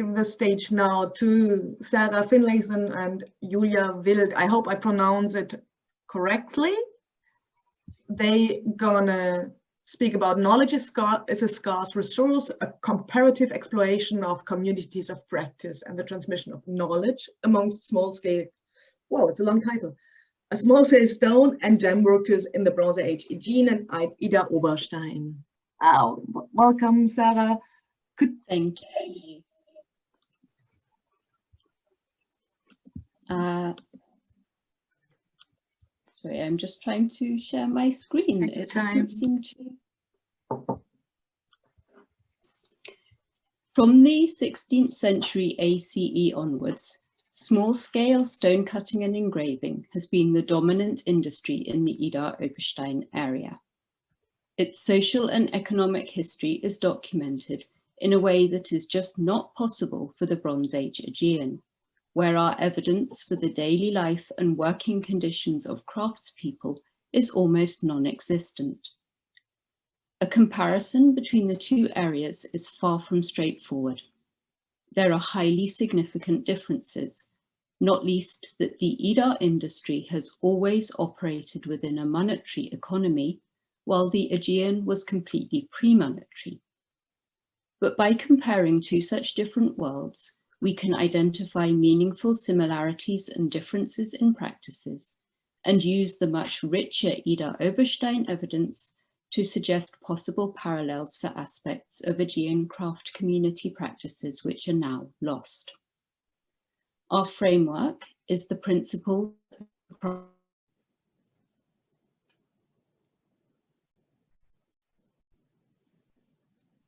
give the stage now to Sarah Finlayson and Julia Wild. I hope I pronounce it correctly. They gonna speak about knowledge is a scarce resource, a comparative exploration of communities of practice and the transmission of knowledge amongst small-scale, whoa, it's a long title, a small-scale stone and gem workers in the Bronze Age, Aegean and Idar-Oberstein. Oh, welcome, Sarah. Thank you. Sorry, I'm just trying to share my screen. Take your time. Doesn't seem to. From the 16th century ACE onwards, small-scale stone cutting and engraving has been the dominant industry in the Idar-Oberstein area. Its social and economic history is documented in a way that is just not possible for the Bronze Age Aegean, where our evidence for the daily life and working conditions of craftspeople is almost non-existent. A comparison between the two areas is far from straightforward. There are highly significant differences, not least that the Idar industry has always operated within a monetary economy, while the Aegean was completely pre-monetary. But by comparing two such different worlds, we can identify meaningful similarities and differences in practices, and use the much richer Idar-Oberstein evidence to suggest possible parallels for aspects of Aegean craft community practices which are now lost. Our framework is the principle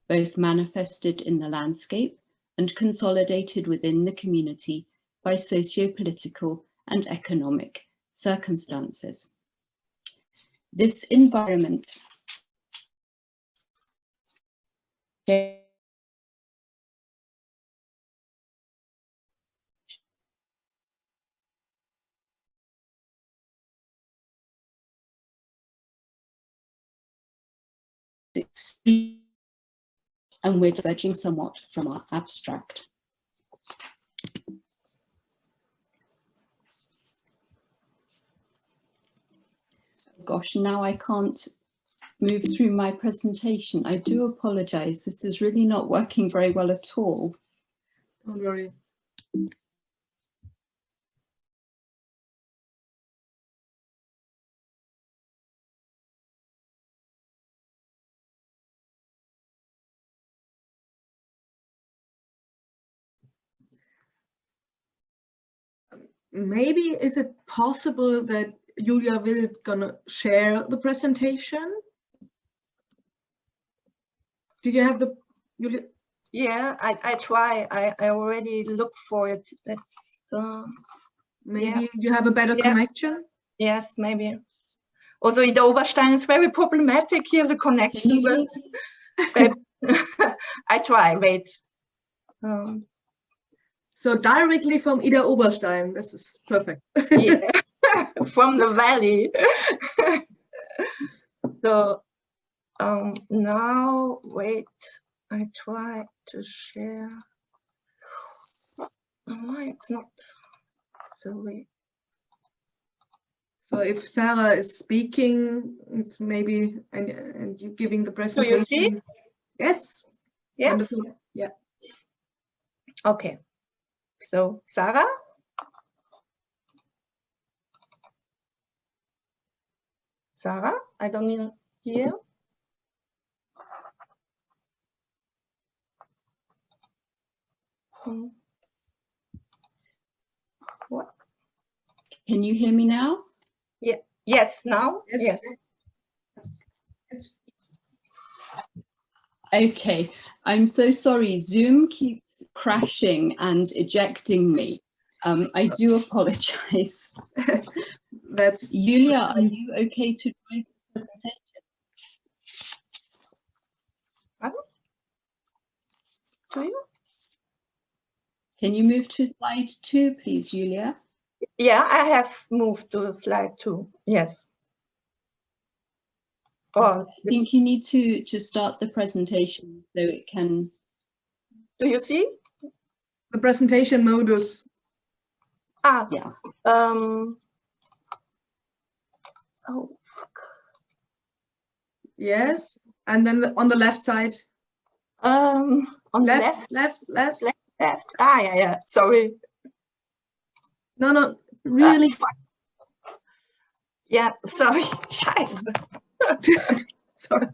both manifested in the landscape and consolidated within the community by socio-political and economic circumstances. This environment and we're diverging somewhat from our abstract. Gosh, now I can't move through my presentation. I do apologize. This is really not working very well at all. Don't worry. Maybe is it possible that Julia will gonna share the presentation? Do you have the Julia? Yeah, I try. I already look for it. Let's maybe you have a better connection. Yes, maybe. Also, in the Oberstein is very problematic here, the connection. But I try. Wait. So directly from Idar-Oberstein, this is perfect. Yeah, from the valley. So now, wait, I try to share. Oh, it's not. Sorry. So if Sarah is speaking, it's maybe and you giving the presentation. Do you see? Yes. Yes. Wonderful. Yeah. Okay. So Sarah. Sarah, I don't even hear. What? Can you hear me now? Yeah. Yes. Now. Yes. Yes. Okay. I'm so sorry. Zoom keeps crashing and ejecting me. I do apologize. That's Julia, are you okay to drive the presentation? Do you? Can you move to slide 2, please, Julia? Yeah, I have moved to slide 2. Yes. Oh, I think you need to start the presentation so it can. Do you see? The presentation modus. Ah, Yeah. oh, fuck. Yes. And then on the left side. On Left. left. Ah, yeah. Sorry. No, really. Fuck. Yeah, sorry. Scheiße. Sorry.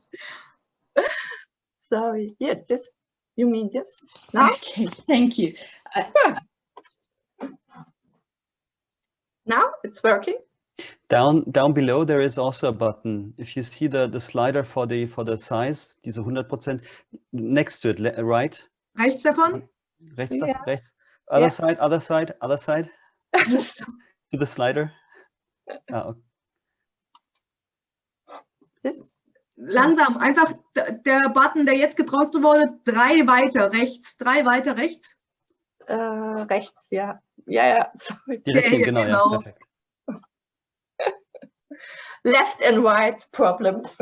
Sorry. Yeah, this. You mean this? Now? Okay, thank you. Now it's working. Down below there is also a button. If you see the slider for the size, diese 100%, next to it, right? Rechts davon. Rechts, Yeah. rechts. Other Yeah. side, other side, other side. To the slider. Ah, okay. This. Langsam, einfach der Button, der jetzt gedrückt wurde, 3 weiter rechts, 3 weiter rechts. Rechts, ja. Ja, sorry. Direkt hin, Ja, genau, ja, genau. perfekt. Left and right problems.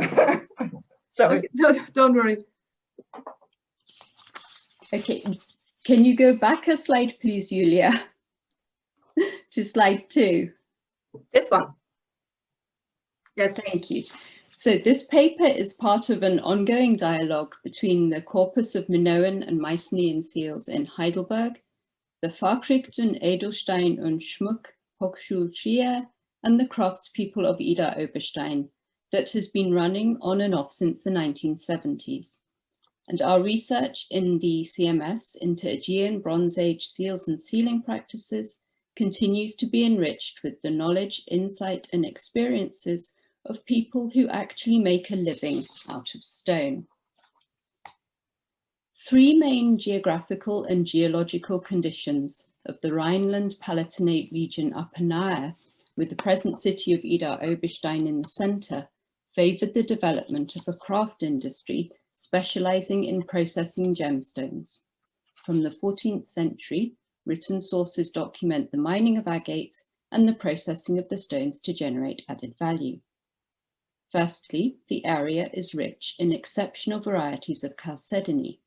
Sorry. Okay, don't worry. Okay, can you go back a slide, please, Julia? To slide 2. This one. Yes. Thank you. So this paper is part of an ongoing dialogue between the corpus of Minoan and Mycenaean seals in Heidelberg, the Fachrichten Edelstein und Schmuck Hochschulschule, and the craftspeople of Idar-Oberstein that has been running on and off since the 1970s. And our research in the CMS into Aegean Bronze Age seals and sealing practices continues to be enriched with the knowledge, insight, and experiences of people who actually make a living out of stone. 3 main geographical and geological conditions of the Rhineland-Palatinate region Upper Nahe, with the present city of Idar-Oberstein in the centre, favoured the development of a craft industry specialising in processing gemstones. From the 14th century, written sources document the mining of agate and the processing of the stones to generate added value. Firstly, the area is rich in exceptional varieties of chalcedony.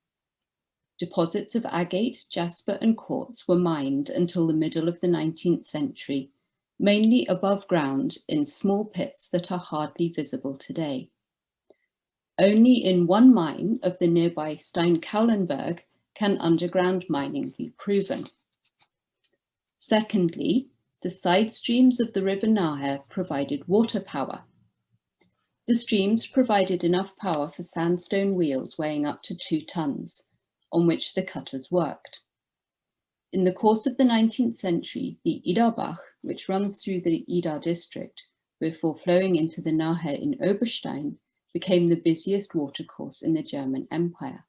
Deposits of agate, jasper and quartz were mined until the middle of the 19th century, mainly above ground in small pits that are hardly visible today. Only in one mine of the nearby Steinkaulenberg can underground mining be proven. Secondly, the side streams of the river Nahe provided water power. The streams provided enough power for sandstone wheels weighing up to 2 tons, on which the cutters worked. In the course of the 19th century, the Idarbach, which runs through the Idar district before flowing into the Nahe in Oberstein, became the busiest watercourse in the German Empire.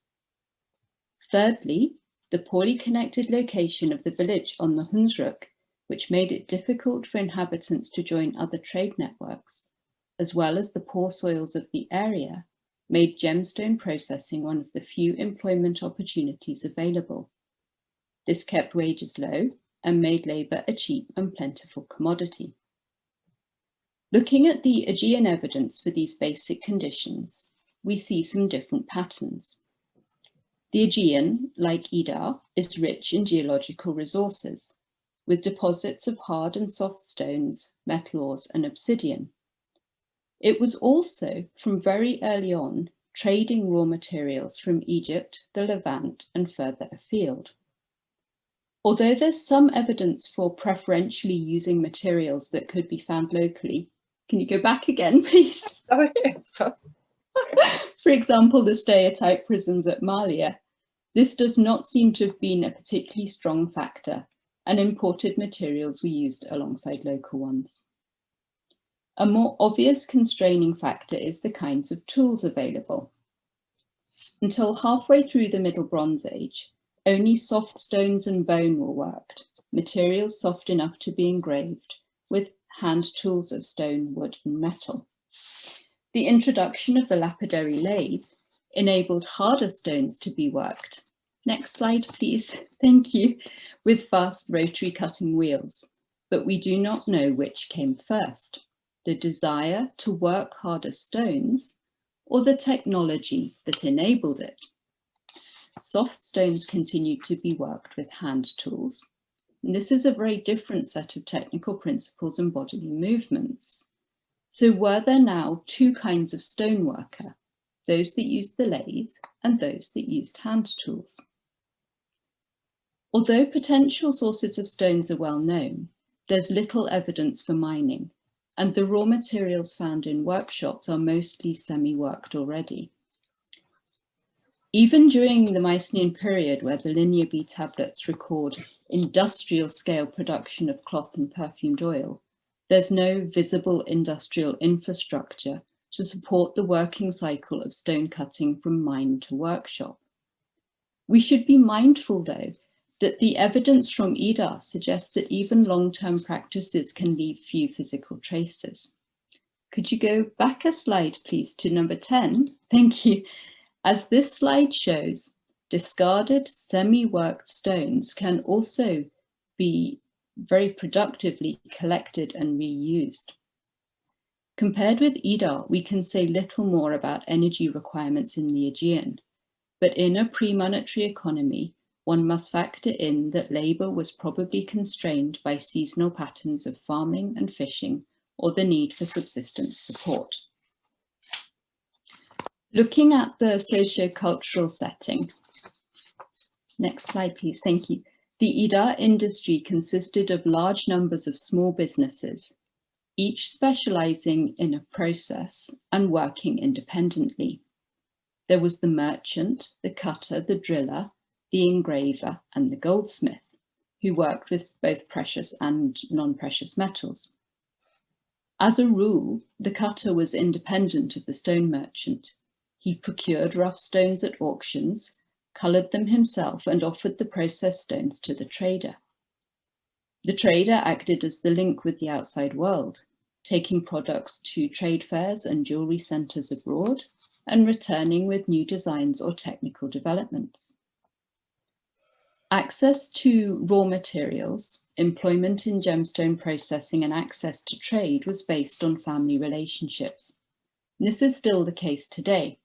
Thirdly, the poorly connected location of the village on the Hunsrück, which made it difficult for inhabitants to join other trade networks, as well as the poor soils of the area, made gemstone processing one of the few employment opportunities available. This kept wages low and made labour a cheap and plentiful commodity. Looking at the Aegean evidence for these basic conditions, we see some different patterns. The Aegean, like Idar, is rich in geological resources, with deposits of hard and soft stones, metal ores and obsidian. It was also, from very early on, trading raw materials from Egypt, the Levant and further afield. Although there's some evidence for preferentially using materials that could be found locally, can you go back again, please? Sorry. For example, the stereotype prisms at Malia. This does not seem to have been a particularly strong factor, and imported materials were used alongside local ones. A more obvious constraining factor is the kinds of tools available. Until halfway through the Middle Bronze Age, only soft stones and bone were worked, materials soft enough to be engraved, with hand tools of stone, wood and metal. The introduction of the lapidary lathe enabled harder stones to be worked. Next slide, please. Thank you. With fast rotary cutting wheels. But we do not know which came first, the desire to work harder stones or the technology that enabled it. soft stones continued to be worked with hand tools. And this is a very different set of technical principles and bodily movements. So were there now two kinds of stoneworker, those that used the lathe and those that used hand tools? Although potential sources of stones are well known, there's little evidence for mining, and the raw materials found in workshops are mostly semi-worked already. Even during the Mycenaean period, where the Linear B tablets record industrial scale production of cloth and perfumed oil, there's no visible industrial infrastructure to support the working cycle of stone cutting from mine to workshop. We should be mindful, though, that the evidence from Idar suggests that even long-term practices can leave few physical traces. Could you go back a slide, please, to number 10? Thank you. As this slide shows, discarded semi-worked stones can also be very productively collected and reused. Compared with Idar, we can say little more about energy requirements in the Aegean, but in a pre-monetary economy, one must factor in that labour was probably constrained by seasonal patterns of farming and fishing, or the need for subsistence support. Looking at the socio-cultural setting, next slide please, thank you. The Idar industry consisted of large numbers of small businesses, each specialising in a process and working independently. There was the merchant, the cutter, the driller, the engraver and the goldsmith, who worked with both precious and non-precious metals. As a rule, the cutter was independent of the stone merchant. He procured rough stones at auctions, coloured them himself and offered the processed stones to the trader. The trader acted as the link with the outside world, taking products to trade fairs and jewellery centres abroad and returning with new designs or technical developments. Access to raw materials, employment in gemstone processing and access to trade was based on family relationships. This is still the case today,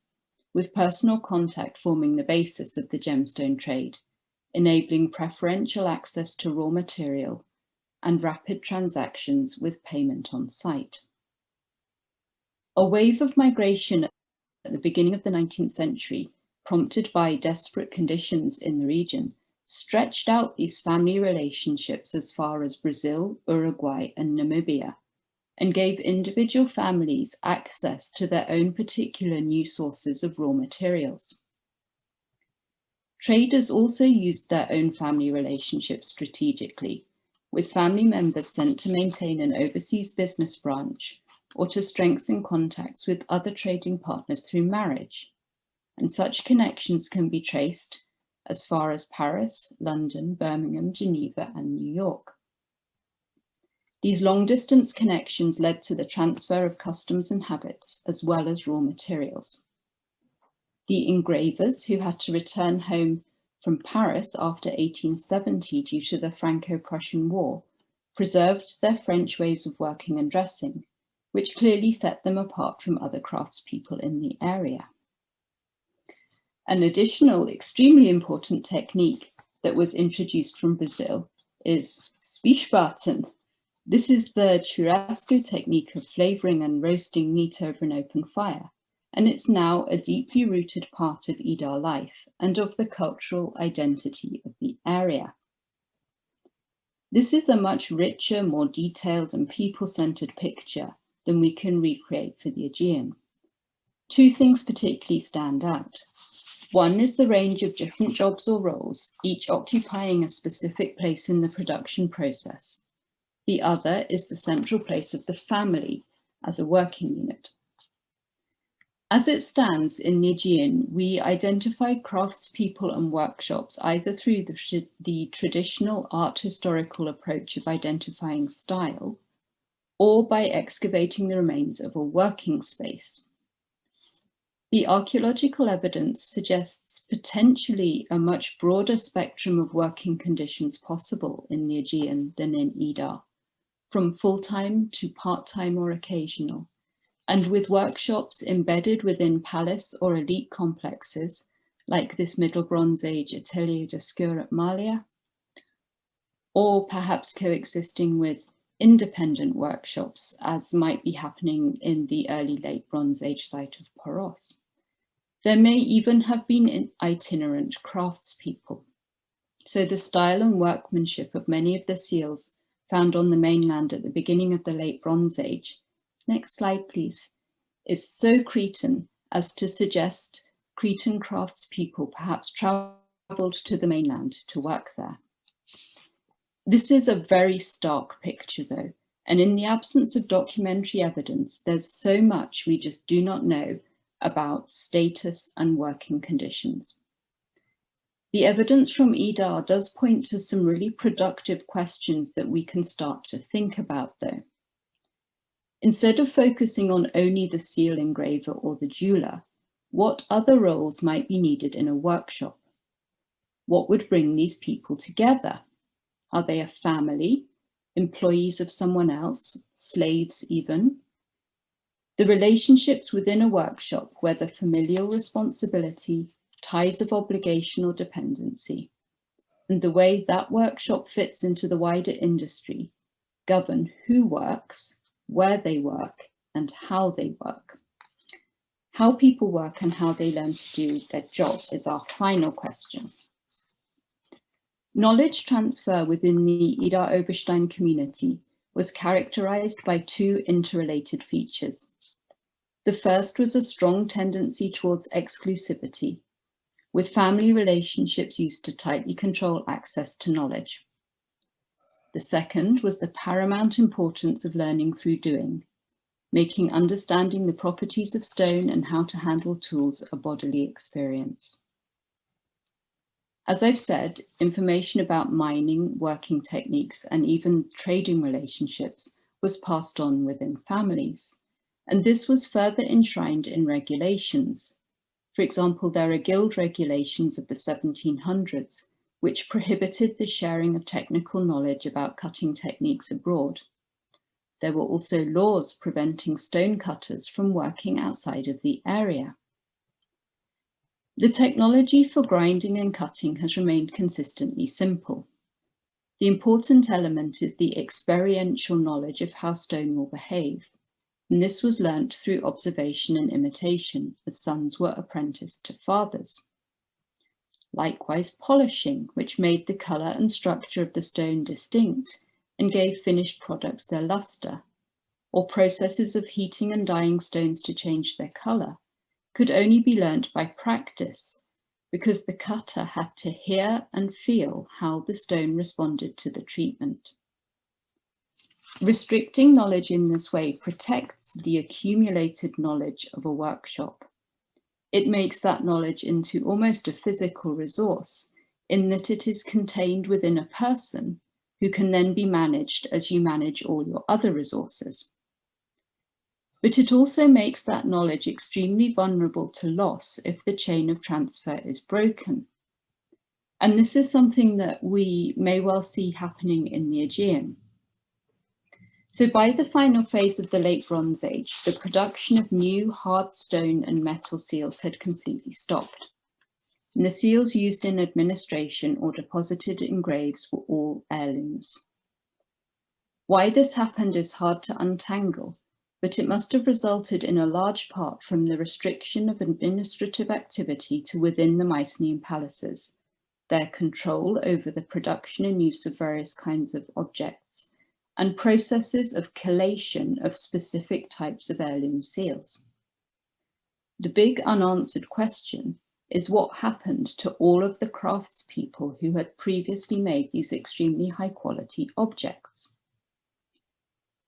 with personal contact forming the basis of the gemstone trade, enabling preferential access to raw material and rapid transactions with payment on site. A wave of migration at the beginning of the 19th century, prompted by desperate conditions in the region, stretched out these family relationships as far as Brazil, Uruguay, and Namibia, and gave individual families access to their own particular new sources of raw materials. Traders also used their own family relationships strategically, with family members sent to maintain an overseas business branch or to strengthen contacts with other trading partners through marriage. And such connections can be traced as far as Paris, London, Birmingham, Geneva, and New York. These long-distance connections led to the transfer of customs and habits, as well as raw materials. The engravers, who had to return home from Paris after 1870 due to the Franco-Prussian War, preserved their French ways of working and dressing, which clearly set them apart from other craftspeople in the area. An additional extremely important technique that was introduced from Brazil is Spichbraten. This is the churrasco technique of flavouring and roasting meat over an open fire, and it's now a deeply rooted part of Idar life and of the cultural identity of the area. This is a much richer, more detailed and people-centred picture than we can recreate for the Aegean. Two things particularly stand out. One is the range of different jobs or roles, each occupying a specific place in the production process. The other is the central place of the family as a working unit. As it stands in the Aegean, we identify craftspeople and workshops either through the traditional art historical approach of identifying style, or by excavating the remains of a working space. The archaeological evidence suggests potentially a much broader spectrum of working conditions possible in the Aegean than in Idar, from full-time to part-time or occasional, and with workshops embedded within palace or elite complexes, like this Middle Bronze Age atelier de Scour at Malia, or perhaps coexisting with independent workshops, as might be happening in the early Late Bronze Age site of Poros. There may even have been itinerant craftspeople. So the style and workmanship of many of the seals found on the mainland at the beginning of the Late Bronze Age, next slide please, is so Cretan as to suggest Cretan craftspeople perhaps travelled to the mainland to work there. This is a very stark picture though, and in the absence of documentary evidence, there's so much we just do not know about status and working conditions. The evidence from Idar does point to some really productive questions that we can start to think about though. Instead of focusing on only the seal engraver or the jeweler, what other roles might be needed in a workshop? What would bring these people together? Are they a family, employees of someone else, slaves even? The relationships within a workshop, whether familial responsibility, ties of obligation or dependency, and the way that workshop fits into the wider industry, govern who works, where they work, and how they work. How people work and how they learn to do their job is our final question. Knowledge transfer within the Idar-Oberstein community was characterized by two interrelated features. The first was a strong tendency towards exclusivity, with family relationships used to tightly control access to knowledge. The second was the paramount importance of learning through doing, making understanding the properties of stone and how to handle tools a bodily experience. As I've said, information about mining, working techniques, and even trading relationships was passed on within families, and this was further enshrined in regulations. For example, there are guild regulations of the 1700s, which prohibited the sharing of technical knowledge about cutting techniques abroad. There were also laws preventing stone cutters from working outside of the area. The technology for grinding and cutting has remained consistently simple. The important element is the experiential knowledge of how stone will behave, and this was learnt through observation and imitation, as sons were apprenticed to fathers. Likewise, polishing, which made the colour and structure of the stone distinct and gave finished products their lustre, or processes of heating and dyeing stones to change their colour, could only be learnt by practice, because the cutter had to hear and feel how the stone responded to the treatment. Restricting knowledge in this way protects the accumulated knowledge of a workshop. It makes that knowledge into almost a physical resource, in that it is contained within a person who can then be managed as you manage all your other resources. But it also makes that knowledge extremely vulnerable to loss if the chain of transfer is broken. And this is something that we may well see happening in the Aegean. So by the final phase of the Late Bronze Age, the production of new hard stone and metal seals had completely stopped. And the seals used in administration or deposited in graves were all heirlooms. Why this happened is hard to untangle, but it must have resulted in a large part from the restriction of administrative activity to within the Mycenaean palaces, their control over the production and use of various kinds of objects, and processes of collation of specific types of heirloom seals. The big unanswered question is what happened to all of the craftspeople who had previously made these extremely high quality objects.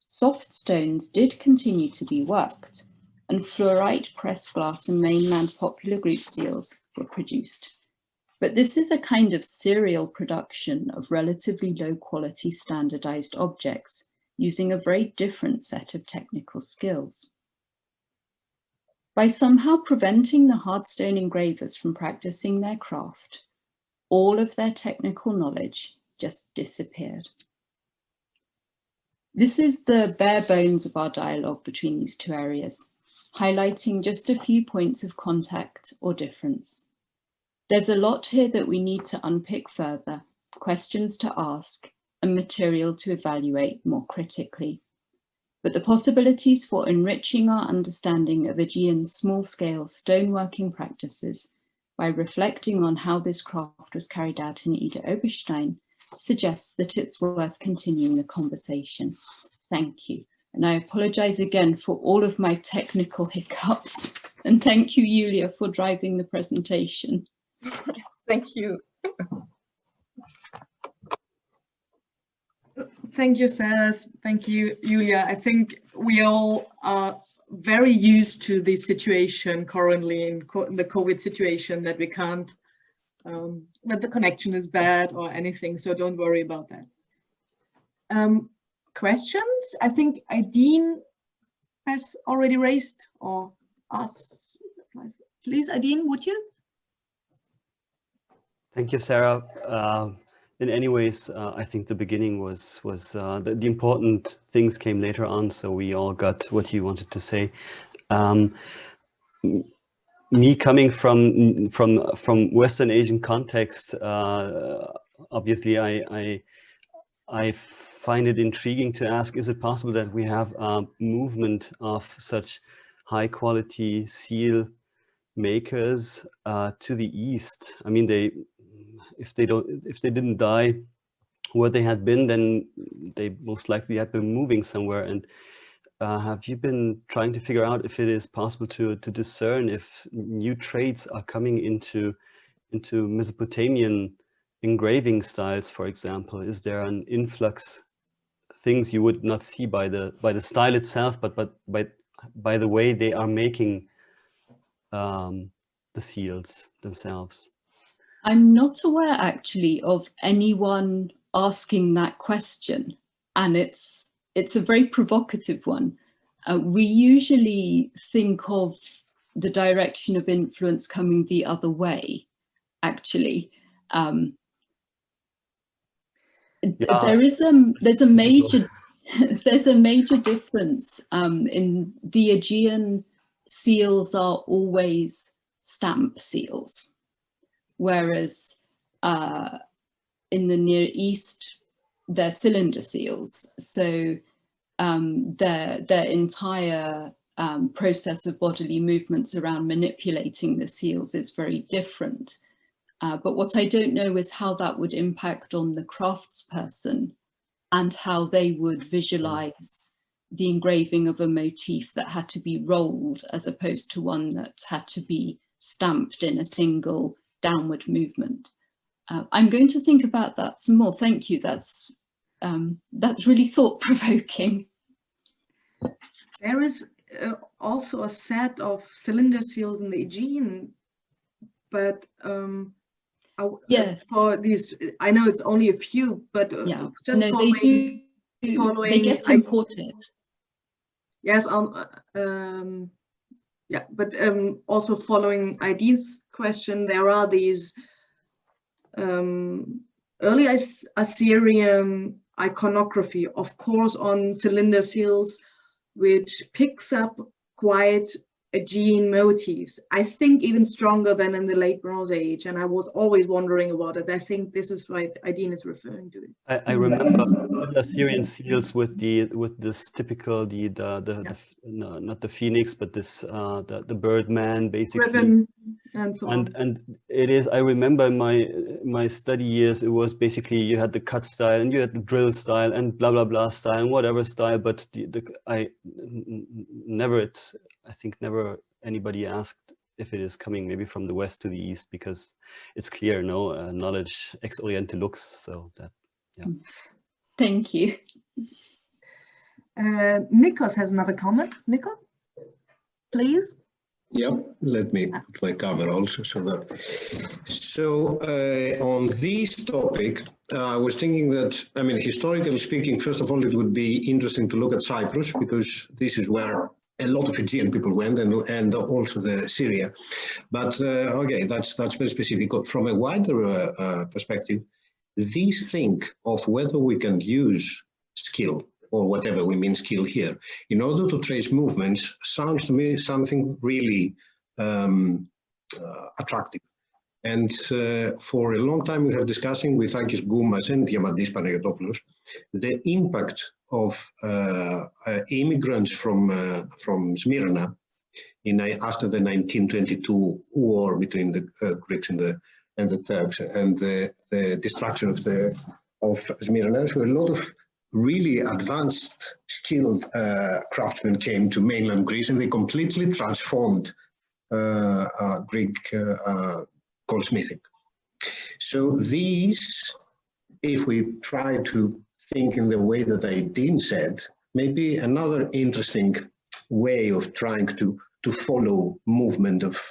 Soft stones did continue to be worked, and fluorite, pressed glass and mainland popular group seals were produced. But this is a kind of serial production of relatively low quality standardized objects using a very different set of technical skills. By somehow preventing the hardstone engravers from practicing their craft, all of their technical knowledge just disappeared. This is the bare bones of our dialogue between these two areas, highlighting just a few points of contact or difference. There's a lot here that we need to unpick further, questions to ask, and material to evaluate more critically. But the possibilities for enriching our understanding of Aegean small-scale stoneworking practices by reflecting on how this craft was carried out in Idar-Oberstein suggests that it's worth continuing the conversation. Thank you. And I apologize again for all of my technical hiccups. And thank you, Julia, for driving the presentation. Thank you. Thank you, Sarah. Thank you, Julia. I think we all are very used to the situation currently in the COVID situation, that we can't, that the connection is bad or anything, so don't worry about that. Questions? I think Aideen has already raised, or asked. Please, Aideen, would you? Thank you, Sarah. In any ways, I think the beginning was the important things came later on, so we all got what you wanted to say. Me coming from Western Asian context, obviously I find it intriguing to ask: is it possible that we have a movement of such high quality seal makers to the east? I mean, if they didn't die where they had been, then they most likely had been moving somewhere. And have you been trying to figure out if it is possible to discern if new traits are coming into Mesopotamian engraving styles, for example? Is there an influx, things you would not see by the style itself, but by the way they are making the seals themselves? I'm not aware actually of anyone asking that question, and it's a very provocative one. We usually think of the direction of influence coming the other way, actually. There's a major difference in the Aegean seals are always stamp seals, whereas in the Near East they're cylinder seals. So their entire process of bodily movements around manipulating the seals is very different. But what I don't know is how that would impact on the craftsperson and how they would visualize the engraving of a motif that had to be rolled as opposed to one that had to be stamped in a single downward movement. I'm going to think about that some more. Thank you. That's really thought-provoking. There is also a set of cylinder seals in the Aegean, but yes, for these, I know it's only a few, but yeah, just no, following, they get imported. Yes, yeah, but also following Aideen's question, there are these early Assyrian iconography, of course, on cylinder seals, which picks up quite Aegean motifs. I think even stronger than in the late Bronze Age, and I was always wondering about it. I think this is what Aideen is referring to. I remember the Assyrian seals with this typical no, not the phoenix, but this the bird man, basically. Griffin and so on. And it is, I remember in my study years, it was basically you had the cut style and you had the drill style and blah blah blah style and whatever style, but I think never anybody asked if it is coming maybe from the west to the east, because it's clear, no, knowledge ex oriente lux, so that, yeah. Thank you. Nikos has another comment. Nico, please. Yeah, let me put my camera also so on this topic, I was thinking that, I mean, historically speaking, first of all, it would be interesting to look at Cyprus, because this is where a lot of Aegean people went, and also the Syria. But okay, that's very specific. From a wider perspective, this thing of whether we can use skill, or whatever we mean skill here, in order to trace movements, sounds to me something really attractive. And for a long time, we have discussing with Akis Goumas and Diamantis Panagiotopoulos the impact of immigrants from Smyrna after the 1922 war between the Greeks and the Turks, and the destruction of Smyrna. So a lot of really advanced, skilled craftsmen came to mainland Greece, and they completely transformed Greek goldsmithing. So these, if we try to think in the way that Aidin said, maybe another interesting way of trying to follow movement of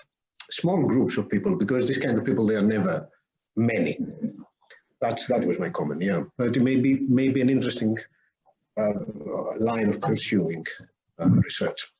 small groups of people, because this kind of people, they are never many. That was my comment, yeah. But maybe an interesting line of pursuing research.